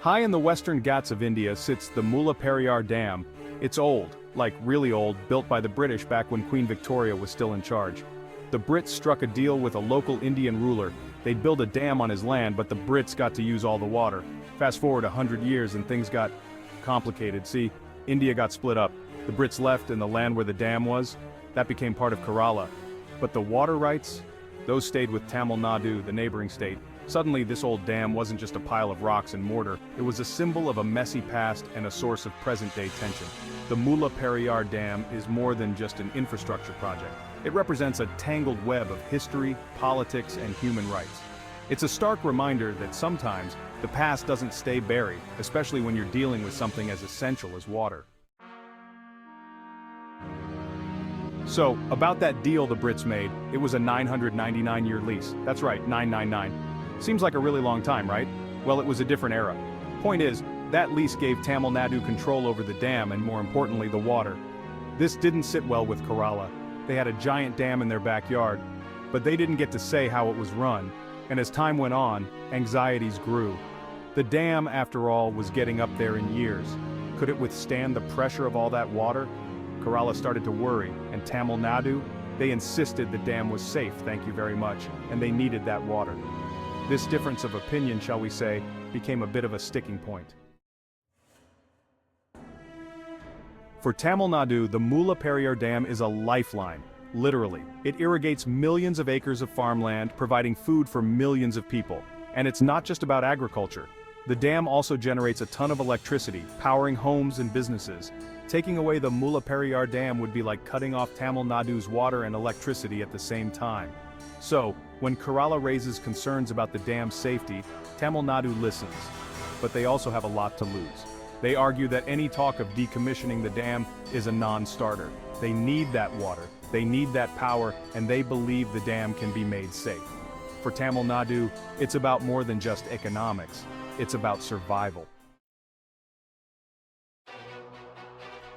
High in the western Ghats of India sits the Mulla Periyar Dam. It's old, like really old, built by the British back when Queen Victoria was still in charge. The Brits struck a deal with a local Indian ruler. They'd build a dam on his land, but the Brits got to use all the water. Fast forward 100 years and things got complicated. See, India got split up. The Brits left and the land where the dam was, that became part of Kerala. But the water rights, those stayed with Tamil Nadu, the neighboring state. Suddenly this old dam wasn't just a pile of rocks and mortar, it was a symbol of a messy past and a source of present-day tension. The Mulla Periyar Dam is more than just an infrastructure project. It represents a tangled web of history, politics, and human rights. It's a stark reminder that sometimes the past doesn't stay buried, especially when you're dealing with something as essential as water. So, about that deal the Brits made, it was a 999-year lease. That's right, 999. Seems like a really long time, right? Well, it was a different era. Point is, that lease gave Tamil Nadu control over the dam and, more importantly, the water. This didn't sit well with Kerala. They had a giant dam in their backyard, but they didn't get to say how it was run, and as time went on, anxieties grew. The dam, after all, was getting up there in years. Could it withstand the pressure of all that water? Kerala started to worry, and Tamil Nadu, they insisted the dam was safe, thank you very much, and they needed that water. This difference of opinion, shall we say, became a bit of a sticking point. For Tamil Nadu, the Mulla Periyar Dam is a lifeline, literally. It irrigates millions of acres of farmland, providing food for millions of people. And it's not just about agriculture. The dam also generates a ton of electricity, powering homes and businesses. Taking away the Mulla Periyar Dam would be like cutting off Tamil Nadu's water and electricity at the same time. So, when Kerala raises concerns about the dam's safety, Tamil Nadu listens. But they also have a lot to lose. They argue that any talk of decommissioning the dam is a non-starter. They need that water, they need that power, and they believe the dam can be made safe. For Tamil Nadu, it's about more than just economics. It's about survival.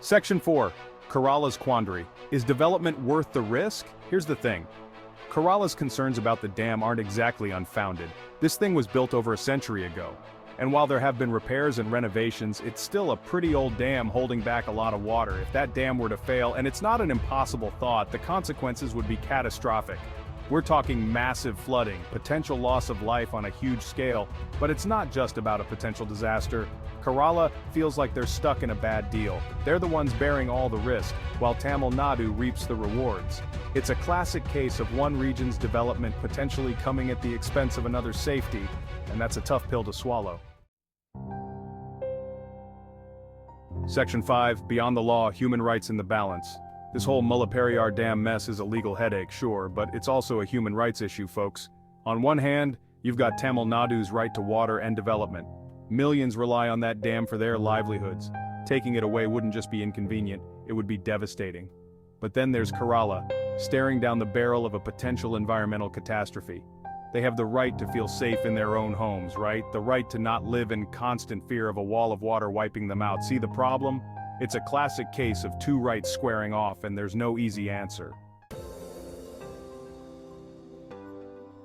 Section 4. Kerala's Quandary. Is development worth the risk? Here's the thing. Kerala's concerns about the dam aren't exactly unfounded. This thing was built over a century ago. And while there have been repairs and renovations, it's still a pretty old dam holding back a lot of water. If that dam were to fail, and it's not an impossible thought, the consequences would be catastrophic. We're talking massive flooding, potential loss of life on a huge scale, but it's not just about a potential disaster. Kerala feels like they're stuck in a bad deal. They're the ones bearing all the risk, while Tamil Nadu reaps the rewards. It's a classic case of one region's development potentially coming at the expense of another's safety, and that's a tough pill to swallow. Section 5. Beyond the law, human rights in the balance. This whole Mulla Periyar Dam mess is a legal headache, sure, but it's also a human rights issue, folks. On one hand, you've got Tamil Nadu's right to water and development. Millions rely on that dam for their livelihoods. Taking it away wouldn't just be inconvenient, it would be devastating. But then there's Kerala, staring down the barrel of a potential environmental catastrophe. They have the right to feel safe in their own homes, right? The right to not live in constant fear of a wall of water wiping them out. See the problem? It's a classic case of two rights squaring off, and there's no easy answer.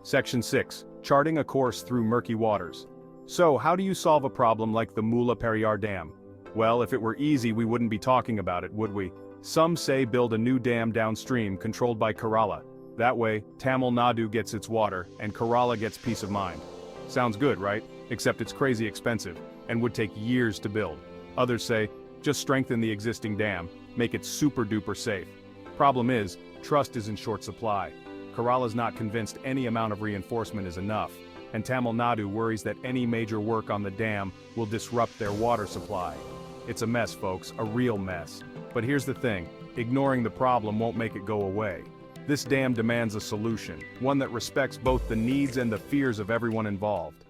Section 6. Charting a course through murky waters. So, how do you solve a problem like the Mulla Periyar Dam? Well, if it were easy, we wouldn't be talking about it, would we? Some say build a new dam downstream controlled by Kerala. That way, Tamil Nadu gets its water, and Kerala gets peace of mind. Sounds good, right? Except it's crazy expensive, and would take years to build. Others say, just strengthen the existing dam, make it super duper safe. Problem is, trust is in short supply. Kerala's not convinced any amount of reinforcement is enough, and Tamil Nadu worries that any major work on the dam will disrupt their water supply. It's a mess, folks, a real mess. But here's the thing, ignoring the problem won't make it go away. This dam demands a solution, one that respects both the needs and the fears of everyone involved.